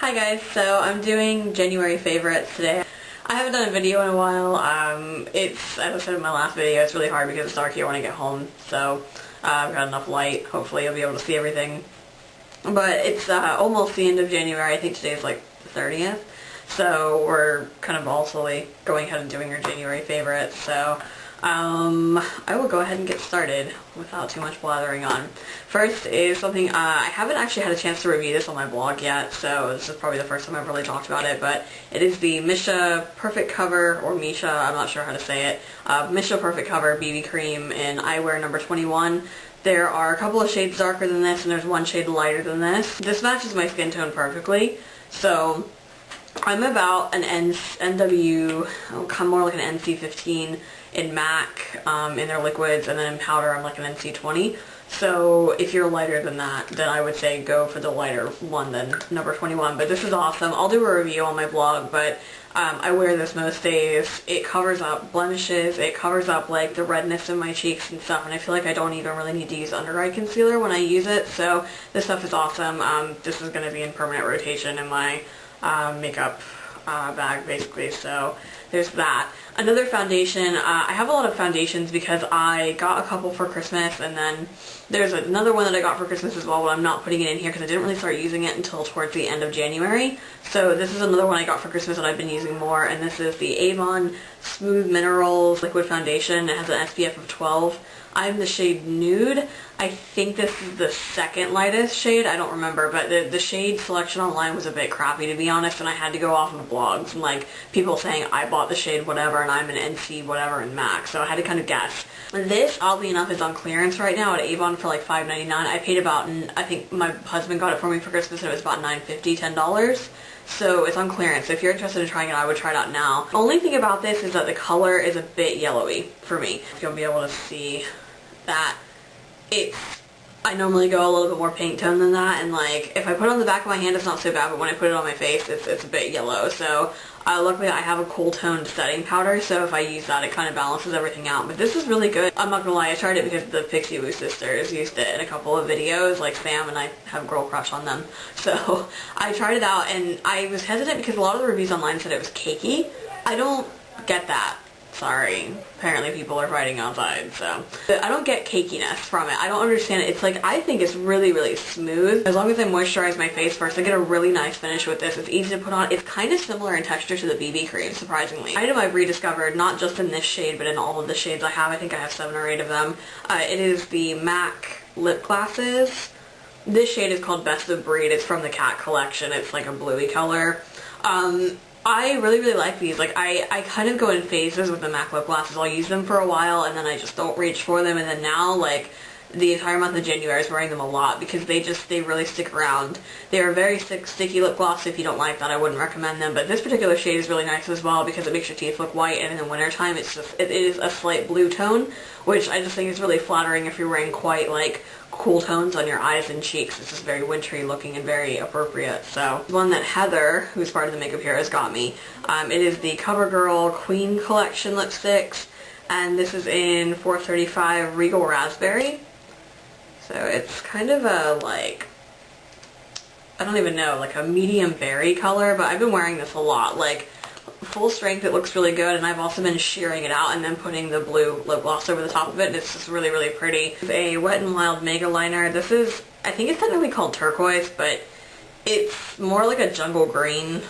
Hi guys, so I'm doing January favorites today. I haven't done a video in a while. As I said in my last video, it's really hard because it's dark here when I get home, so I've got enough light. Hopefully you'll be able to see everything. But it's almost the end of January. I think today's like the 30th. So we're kind of all slowly going ahead and doing our January favorites. So I will go ahead and get started without too much blathering on. First is something, I haven't actually had a chance to review this on my blog yet, so this is probably the first time I've really talked about it, but it is the Missha Perfect Cover, or Missha, I'm not sure how to say it, Missha Perfect Cover BB Cream in Eyewear number 21. There are a couple of shades darker than this, and there's one shade lighter than this. This matches my skin tone perfectly, so I'm about an NW, I'm more like an NC15 in MAC, in their liquids, and then in powder I'm like an NC20. So if you're lighter than that, then I would say go for the lighter one than number 21. But this is awesome. I'll do a review on my blog, but I wear this most days. It covers up blemishes, it covers up like the redness in my cheeks and stuff, and I feel like I don't even really need to use under eye concealer when I use it, so this stuff is awesome. This is going to be in permanent rotation in my makeup bag basically, so there's that. Another foundation, I have a lot of foundations because I got a couple for Christmas, and then there's another one that I got for Christmas as well, but I'm not putting it in here because I didn't really start using it until towards the end of January. So this is another one I got for Christmas that I've been using more, and this is the Avon Smooth Minerals Liquid Foundation. It has an SPF of 12. I'm the shade Nude. I think this is the second lightest shade. I don't remember, but the shade selection online was a bit crappy, to be honest, and I had to go off of the blogs and like people saying I bought the shade whatever and I'm an NC whatever in MAC, so I had to kind of guess. This, oddly enough, is on clearance right now at Avon for like $5.99. I paid about, I think my husband got it for me for Christmas and it was about $9.50, $10. So it's on clearance. So if you're interested in trying it, I would try it out now. The only thing about this is that the color is a bit yellowy for me. You'll be able to see that I normally go a little bit more pink tone than that, and like if I put it on the back of my hand it's not so bad, but when I put it on my face it's a bit yellow. So luckily I have a cool toned setting powder, so if I use that it kind of balances everything out. But this is really good. I'm not gonna lie, I tried it because the Pixie Woo sisters used it in a couple of videos, like Sam and I have a girl crush on them. So I tried it out and I was hesitant because a lot of the reviews online said it was cakey. I don't get that. Sorry, apparently people are fighting outside, so. I don't get cakiness from it. I don't understand it. It's like, I think it's really, really smooth. As long as I moisturize my face first, I get a really nice finish with this. It's easy to put on. It's kind of similar in texture to the BB cream, surprisingly. Item I've rediscovered, not just in this shade, but in all of the shades I have. I think I have 7 or 8 of them. It is the MAC lip glasses. This shade is called Best of Breed. It's from the Cat collection. It's like a bluey color. I really, really like these. Like, I kind of go in phases with the MAC lip glasses. I'll use them for a while, and then I just don't reach for them, and then now, like, the entire month of January I was wearing them a lot because they really stick around. They're a very sticky lip gloss. If you don't like that, I wouldn't recommend them, but this particular shade is really nice as well because it makes your teeth look white, and in the wintertime it is a slight blue tone, which I just think is really flattering if you're wearing quite, like, cool tones on your eyes and cheeks. It's just very wintry looking and very appropriate. So one that Heather, who's part of the Makeup Heroes, got me. It is the CoverGirl Queen Collection lipsticks, and this is in 435 Regal Raspberry. So it's kind of a, like, I don't even know, like a medium berry color, but I've been wearing this a lot. Like, full strength, it looks really good, and I've also been shearing it out and then putting the blue lip gloss over the top of it, and it's just really, really pretty. It's a Wet n Wild Mega Liner. This is, I think it's technically called Turquoise, but it's more like a jungle green.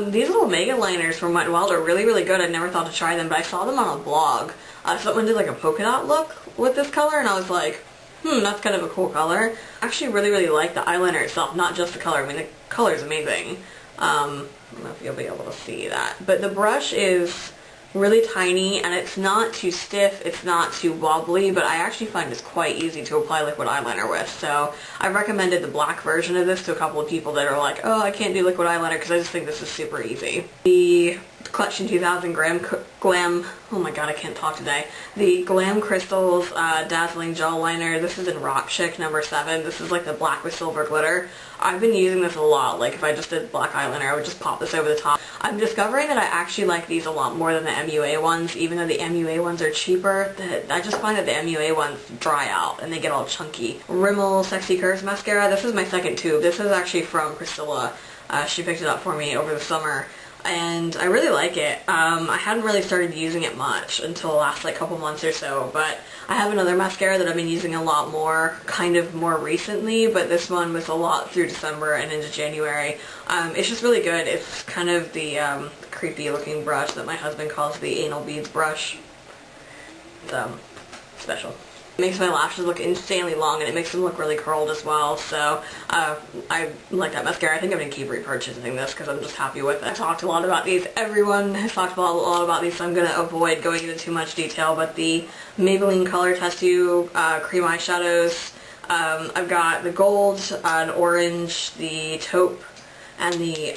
These little Mega Liners from Wet n Wild are really, really good. I never thought to try them, but I saw them on a blog. Someone did like a polka dot look with this color, and I was like, that's kind of a cool color. I actually really, really like the eyeliner itself, not just the color. I mean, the color is amazing. I don't know if you'll be able to see that. But the brush is really tiny, and it's not too stiff, it's not too wobbly, but I actually find it's quite easy to apply liquid eyeliner with. So I've recommended the black version of this to a couple of people that are like, oh, I can't do liquid eyeliner, because I just think this is super easy. The Collection 2000 Glam, oh my god, I can't talk today. The Glam Crystals Dazzling Gel Liner. This is in Rock Chic number 7. This is like the black with silver glitter. I've been using this a lot. Like if I just did black eyeliner, I would just pop this over the top. I'm discovering that I actually like these a lot more than the MUA ones, even though the MUA ones are cheaper. I just find that the MUA ones dry out and they get all chunky. Rimmel Sexy Curves Mascara. This is my second tube. This is actually from Priscilla. She picked it up for me over the summer. And I really like it. I hadn't really started using it much until the last like couple months or so, but I have another mascara that I've been using a lot more, kind of more recently, but this one was a lot through December and into January. It's just really good. It's kind of the creepy looking brush that my husband calls the anal beads brush. It's special. It makes my lashes look insanely long and it makes them look really curled as well, so I like that mascara. I think I'm going to keep repurchasing this because I'm just happy with it. I talked a lot about these. Everyone has talked a lot about these, so I'm going to avoid going into too much detail, but the Maybelline Color Tattoo Cream Eyeshadows, I've got the gold, an orange, the taupe, and the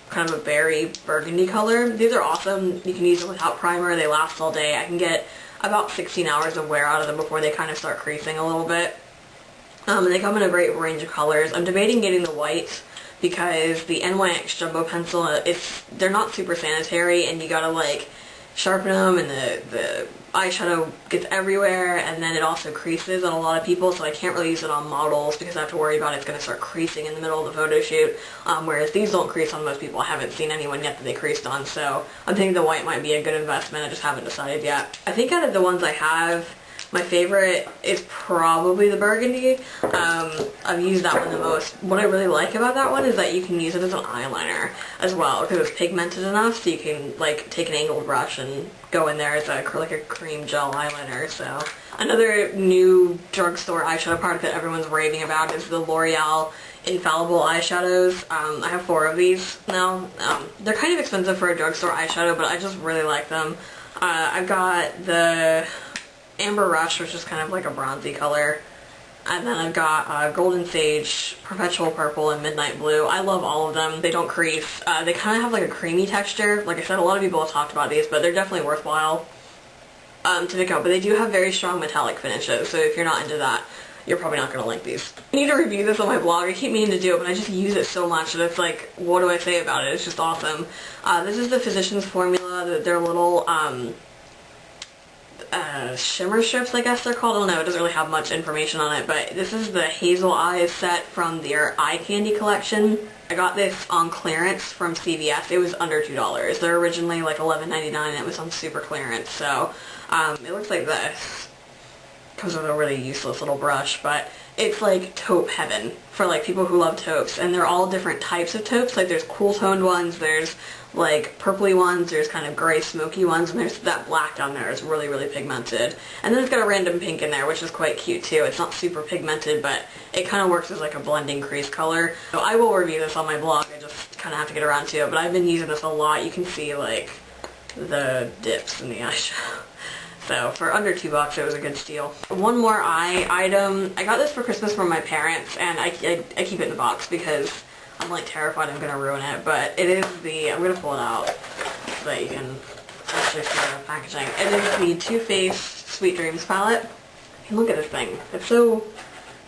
kind of a berry burgundy color. These are awesome. You can use them without primer. They last all day. I can get about 16 hours of wear out of them before they kind of start creasing a little bit. And they come in a great range of colors. I'm debating getting the white because the NYX Jumbo Pencil, they're not super sanitary and you gotta like sharpen them and the eyeshadow gets everywhere and then it also creases on a lot of people, so I can't really use it on models because I have to worry about it's going to start creasing in the middle of the photo shoot, whereas these don't crease on most people. I haven't seen anyone yet that they creased on, so I'm thinking the white might be a good investment. I just haven't decided yet. I think out of the ones I have, my favorite is probably the burgundy. I've used that one the most. What I really like about that one is that you can use it as an eyeliner as well because it's pigmented enough so you can like take an angled brush and go in there as like a cream gel eyeliner. So another new drugstore eyeshadow product that everyone's raving about is the L'Oreal Infallible eyeshadows. I have 4 of these now. They're kind of expensive for a drugstore eyeshadow, but I just really like them. I've got the Amber Rush, which is kind of like a bronzy color. And then I've got Golden Sage, Perpetual Purple, and Midnight Blue. I love all of them. They don't crease. They kind of have like a creamy texture. Like I said, a lot of people have talked about these, but they're definitely worthwhile to pick up. But they do have very strong metallic finishes, so if you're not into that, you're probably not going to like these. I need to review this on my blog. I keep meaning to do it, but I just use it so much that it's like, what do I say about it? It's just awesome. This is the Physicians Formula. They're little shimmer strips, I guess they're called. I don't know, it doesn't really have much information on it, but this is the Hazel Eyes set from their eye candy collection. I got this on clearance from CVS. It was under $2. They're originally like $11.99 and it was on super clearance, so it looks like this. Comes with a really useless little brush, but it's like taupe heaven for like people who love taupes, and they're all different types of taupes. Like there's cool toned ones, there's like purpley ones, there's kind of gray smoky ones, and there's that black down there is really, really pigmented. And then it's got a random pink in there, which is quite cute too. It's not super pigmented, but it kind of works as like a blending crease color. So I will review this on my blog. I just kind of have to get around to it, but I've been using this a lot. You can see like the dips in the eyeshadow. So for under $2, it was a good steal. One more eye item. I got this for Christmas from my parents, and I keep it in the box because I'm like terrified I'm gonna ruin it. But it is the, I'm gonna pull it out so that you can actually see the packaging. It is the Too Faced Sweet Dreams palette. And look at this thing. It's so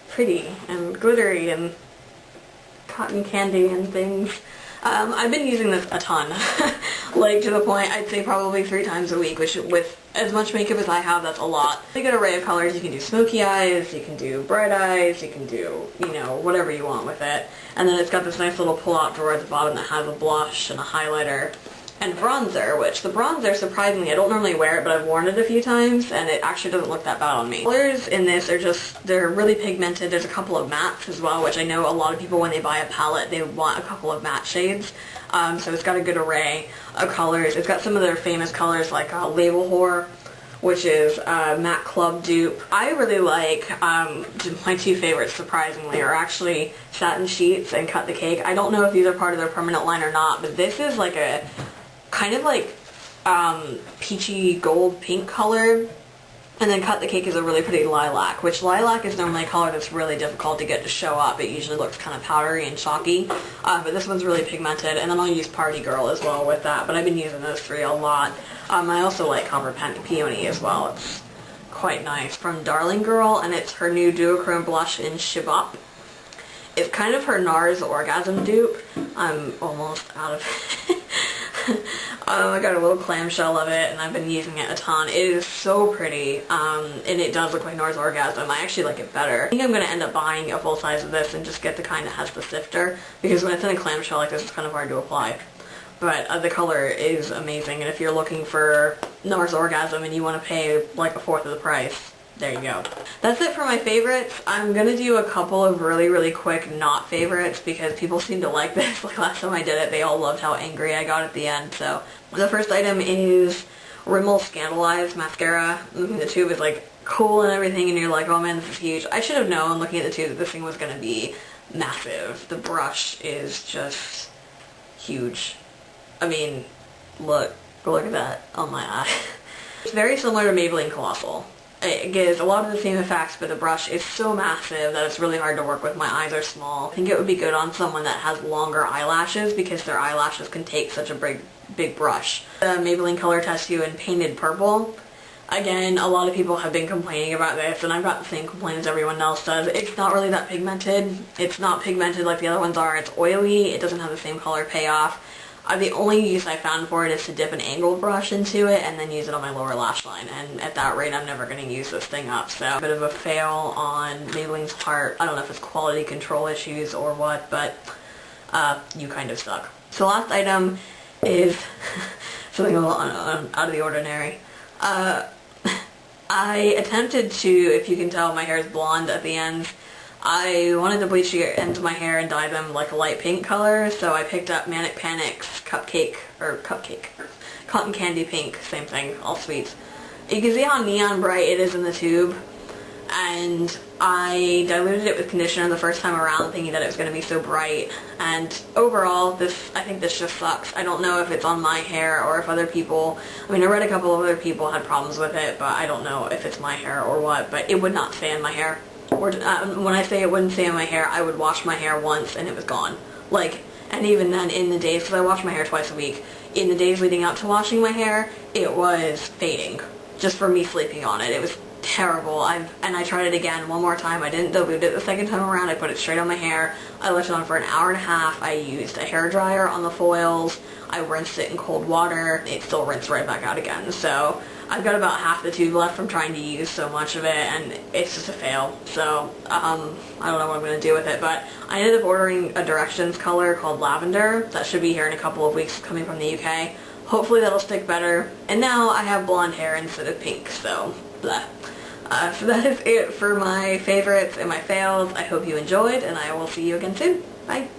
pretty and glittery and cotton candy and things. I've been using this a ton, like to the point I'd say probably 3 times a week, which with as much makeup as I have, that's a lot. A good array of colors. You can do smoky eyes, you can do bright eyes, you can do, you know, whatever you want with it. And then it's got this nice little pull-out drawer at the bottom that has a blush and a highlighter and bronzer, which the bronzer, surprisingly, I don't normally wear it, but I've worn it a few times, and it actually doesn't look that bad on me. Colors in this are just, they're really pigmented. There's a couple of mattes as well, which I know a lot of people, when they buy a palette, they want a couple of matte shades. So it's got a good array of colors. It's got some of their famous colors like Label Whore, which is Matte Club dupe. I really like, my 2 favorites, surprisingly, are actually Satin Sheets and Cut the Cake. I don't know if these are part of their permanent line or not, but this is like a kind of like peachy gold pink color. And then Cut the Cake is a really pretty lilac, which lilac is normally a color that's really difficult to get to show up. It usually looks kind of powdery and chalky, but this one's really pigmented. And then I'll use Party Girl as well with that, but I've been using those three a lot. I also like Copper Peony as well. It's quite nice. From Darling Girl, and it's her new duochrome blush in She-Bop. It's kind of her NARS Orgasm dupe. I'm almost out of it. I got a little clamshell of it, and I've been using it a ton. It is so pretty, and it does look like NARS Orgasm. I actually like it better. I think I'm going to end up buying a full size of this and just get the kind that has the sifter, because when it's in a clamshell like this, it's kind of hard to apply. But the color is amazing, and if you're looking for NARS Orgasm and you want to pay like a fourth of the price, there you go. That's it for my favorites. I'm going to do a couple of really quick not favorites because people seem to like this. Like last time I did it, they all loved how angry I got at the end. So the first item is Rimmel Scandalized Mascara. Looking at the tube is like cool and everything, and you're like, oh man, this is huge. I should have known looking at the tube that this thing was going to be massive. The brush is just huge. I mean, look at that on my eye. It's very similar to Maybelline Colossal. It gives a lot of the same effects, but the brush is so massive that it's really hard to work with. My eyes are small. I think it would be good on someone that has longer eyelashes because their eyelashes can take such a big brush. The Maybelline Color Test You in Painted Purple. Again, a lot of people have been complaining about this, and I've got the same complaint as everyone else does. It's not really that pigmented. It's not pigmented like the other ones are. It's oily. It doesn't have the same color payoff. The only use I found for it is to dip an angled brush into it and then use it on my lower lash line, and at that rate I'm never going to use this thing up, so a bit of a fail on Maybelline's part. I don't know if it's quality control issues or what, but you kind of suck. So last item is something a little out of the ordinary. I attempted to, if you can tell, my hair is blonde at the ends. I wanted to bleach the ends of my hair and dye them like a light pink color, so I picked up Manic Panic's Cotton Candy Pink, same thing, all sweets. You can see how neon bright it is in the tube, and I diluted it with conditioner the first time around thinking that it was going to be so bright, and overall, I think this just sucks. I don't know if it's on my hair or if other people, I mean I read a couple of other people had problems with it, but I don't know if it's my hair or what, but it would not stay in my hair. Or when I say it wouldn't stay in my hair, I would wash my hair once and it was gone. Like, and even then in the days, because I wash my hair twice a week, in the days leading up to washing my hair, it was fading. Just from me sleeping on it. It was terrible. And I tried it again one more time. I didn't dilute it the second time around. I put it straight on my hair. I left it on for an hour and a half. I used a hairdryer on the foils. I rinsed it in cold water. It still rinsed right back out again. So I've got about half the tube left from trying to use so much of it, and it's just a fail. So I don't know what I'm going to do with it, but I ended up ordering a Directions color called Lavender. That should be here in a couple of weeks, coming from the UK. Hopefully that'll stick better. And now I have blonde hair instead of pink, so blah. So that is it for my favorites and my fails. I hope you enjoyed, and I will see you again soon. Bye.